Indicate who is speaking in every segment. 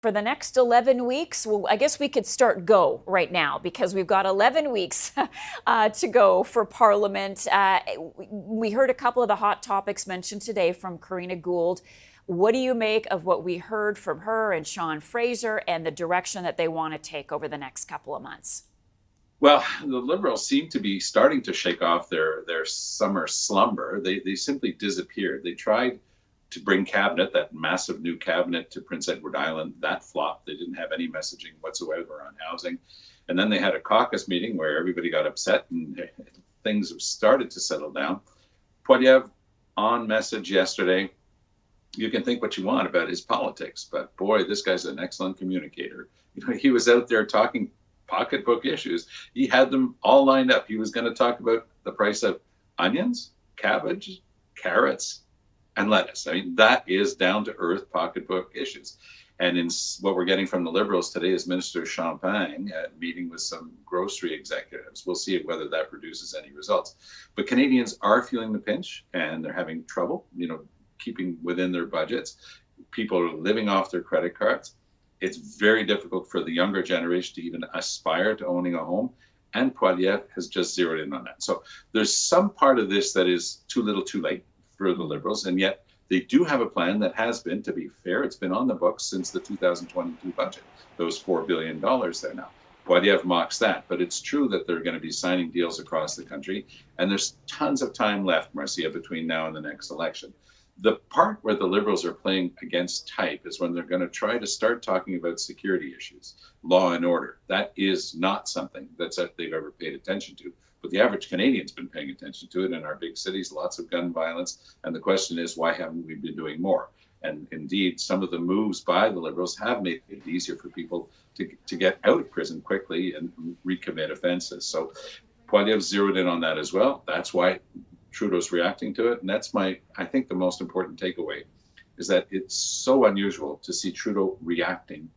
Speaker 1: For the next 11 weeks, well, I guess we could start go right now because we've got 11 weeks to go for Parliament. We heard a couple of the hot topics mentioned today from Karina Gould. What do you make of what we heard from her and Sean Fraser and the direction that they want to take over the next couple of months?
Speaker 2: Well, the Liberals seem to be starting to shake off their summer slumber. They simply disappeared. They tried to bring cabinet, that massive new cabinet, to Prince Edward Island. That flopped. They didn't have any messaging whatsoever on housing. And then they had a caucus meeting where everybody got upset and things have started to settle down. Poilievre on message yesterday. You can think what you want about his politics, but boy, this guy's an excellent communicator. He was out there talking pocketbook issues. He had them all lined up. He was going to talk about the price of onions, cabbage, carrots, and lettuce. I mean, that is down to earth pocketbook issues. And in what we're getting from the Liberals today is Minister Champagne meeting with some grocery executives. We'll see whether that produces any results. But Canadians are feeling the pinch and they're having trouble, keeping within their budgets. People are living off their credit cards. It's very difficult for the younger generation to even aspire to owning a home. And Poilievre has just zeroed in on that. So there's some part of this that is too little too late for the Liberals. And yet they do have a plan that has been, to be fair, it's been on the books since the 2022 budget, those $4 billion there now. Poilievre mocks that, but it's true that they're going to be signing deals across the country. And there's tons of time left, Marcia, between now and the next election. The part where the Liberals are playing against type is when they're going to try to start talking about security issues, law and order. That is not something that they've ever paid attention to. But the average Canadian's been paying attention to it in our big cities, lots of gun violence. And the question is, why haven't we been doing more? And indeed, some of the moves by the Liberals have made it easier for people to get out of prison quickly and recommit offenses. So Poilievre zeroed in on that as well. That's why Trudeau's reacting to it. And that's I think the most important takeaway is that it's so unusual to see Trudeau reacting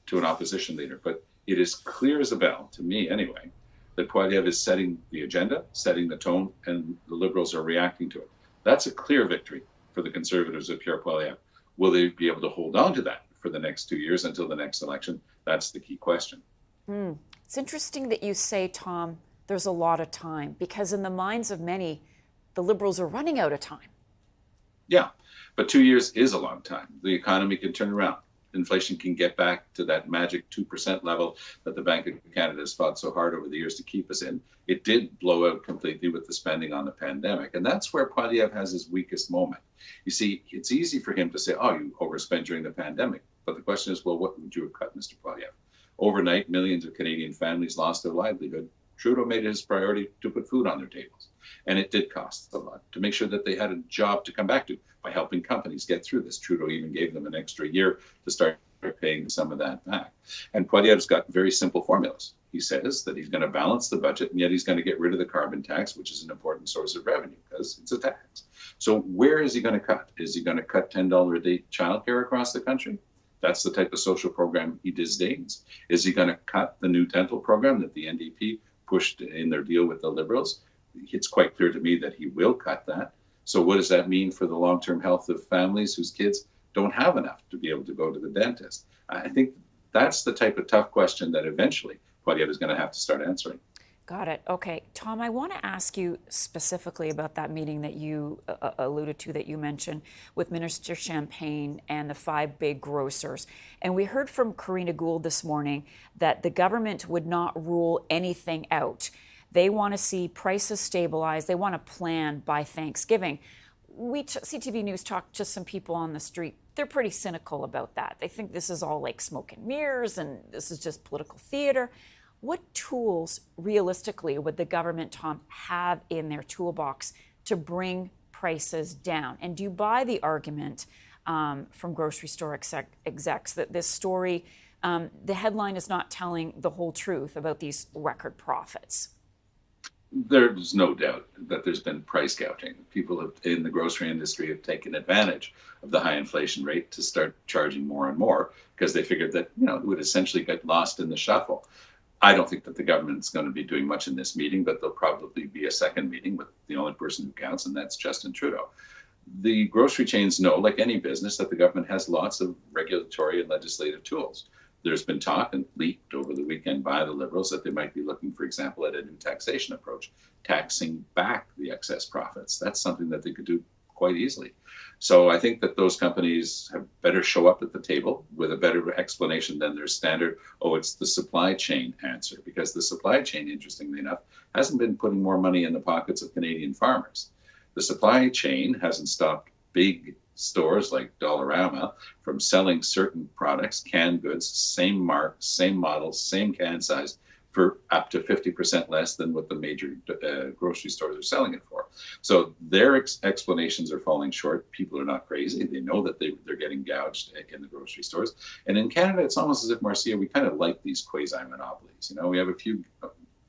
Speaker 2: to an opposition leader. But it is clear as a bell, to me anyway, that Poilievre is setting the agenda, setting the tone, and the Liberals are reacting to it. That's a clear victory for the Conservatives of Pierre Poilievre. Will they be able to hold on to that for the next 2 years until the next election? That's the key question.
Speaker 1: It's interesting that you say, Tom, there's a lot of time, because in the minds of many, the Liberals are running out of time.
Speaker 2: Yeah, but 2 years is a long time. The economy can turn around. Inflation can get back to that magic 2% level that the Bank of Canada has fought so hard over the years to keep us in. It did blow out completely with the spending on the pandemic. And that's where Poilievre has his weakest moment. You see, it's easy for him to say, oh, you overspent during the pandemic. But the question is, well, what would you have cut, Mr. Poilievre? Overnight, millions of Canadian families lost their livelihood. Trudeau made it his priority to put food on their tables. And it did cost a lot to make sure that they had a job to come back to by helping companies get through this. Trudeau even gave them an extra year to start paying some of that back. And Poilievre's got very simple formulas. He says that he's going to balance the budget, and yet he's going to get rid of the carbon tax, which is an important source of revenue because it's a tax. So where is he going to cut? Is he going to cut $10 a day childcare across the country? That's the type of social program he disdains. Is he going to cut the new dental program that the NDP pushed in their deal with the Liberals? It's quite clear to me that he will cut that. So what does that mean for the long-term health of families whose kids don't have enough to be able to go to the dentist? I think that's the type of tough question that eventually Poilievre is going to have to start answering.
Speaker 1: Got it. Okay. Tom, I want to ask you specifically about that meeting that you alluded to, that you mentioned with Minister Champagne and the 5 big grocers. And we heard from Karina Gould this morning that the government would not rule anything out. They want to see prices stabilize. They want a plan by Thanksgiving. CTV News talked to some people on the street. They're pretty cynical about that. They think this is all like smoke and mirrors and this is just political theater. What tools, realistically, would the government, Tom, have in their toolbox to bring prices down? And do you buy the argument from grocery store execs that this story, the headline is not telling the whole truth about these record profits?
Speaker 2: There's no doubt that there's been price gouging. People in the grocery industry have taken advantage of the high inflation rate to start charging more and more because they figured that it would essentially get lost in the shuffle. I don't think that the government's going to be doing much in this meeting, but there'll probably be a second meeting with the only person who counts, and that's Justin Trudeau. the grocery chains know, like any business, that the government has lots of regulatory and legislative tools. There's been talk and leaked over the weekend by the Liberals that they might be looking, for example, at a new taxation approach, taxing back the excess profits. That's something that they could do quite easily. So I think that those companies have better show up at the table with a better explanation than their standard, oh, it's the supply chain answer. Because the supply chain, interestingly enough, hasn't been putting more money in the pockets of Canadian farmers. The supply chain hasn't stopped big stores like Dollarama from selling certain products, canned goods, same mark, same model, same can size, for up to 50% less than what the major grocery stores are selling it for. So their explanations are falling short. People are not crazy. They know that they're getting gouged in the grocery stores. And in Canada, it's almost as if, Marcia, we kind of like these quasi-monopolies. You know, we have a few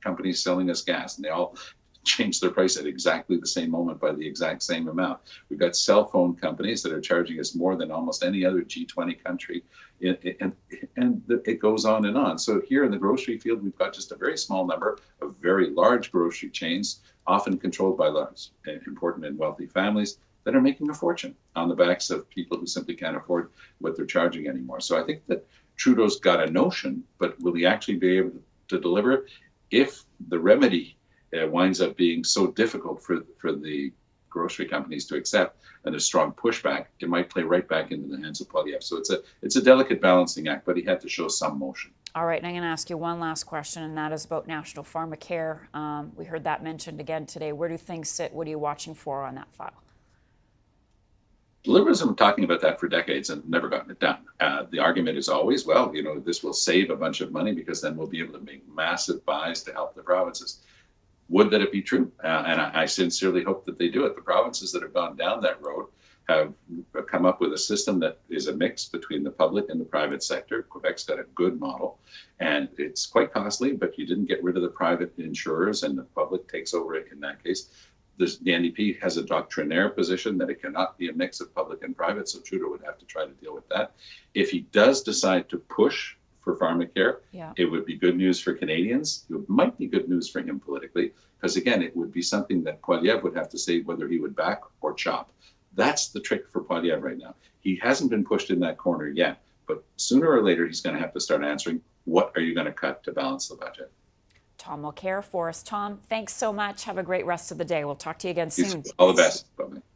Speaker 2: companies selling us gas, and they all change their price at exactly the same moment by the exact same amount. We've got cell phone companies that are charging us more than almost any other G20 country, and it goes on and on. So here in the grocery field, we've got just a very small number of very large grocery chains, often controlled by large, important and wealthy families, that are making a fortune on the backs of people who simply can't afford what they're charging anymore. So I think that Trudeau's got a notion, but will he actually be able to deliver? If the remedy winds up being so difficult for the grocery companies to accept, and a strong pushback, it might play right back into the hands of Poilievre. So it's a delicate balancing act, but he had to show some motion.
Speaker 1: All right, and I'm going to ask you one last question, and that is about National Pharmacare. We heard that mentioned again today. Where do things sit? What are you watching for on that file?
Speaker 2: The Liberals have been talking about that for decades and never gotten it done. The argument is always, well, this will save a bunch of money because then we'll be able to make massive buys to help the provinces. Would that it be true? And I sincerely hope that they do it. The provinces that have gone down that road have come up with a system that is a mix between the public and the private sector. Quebec's got a good model, and it's quite costly, but you didn't get rid of the private insurers, and the public takes over it in that case. The NDP has a doctrinaire position that it cannot be a mix of public and private, so Trudeau would have to try to deal with that. If he does decide to push for pharmacare, it would be good news for Canadians. It might be good news for him politically, because again, it would be something that Poilievre would have to say whether he would back or chop. That's the trick for Poilievre right now. He hasn't been pushed in that corner yet, but sooner or later, he's going to have to start answering, what are you going to cut to balance the budget?
Speaker 1: Tom Mulcair for us. Tom, thanks so much. Have a great rest of the day. We'll talk to you again soon.
Speaker 2: All the best. Bye-bye.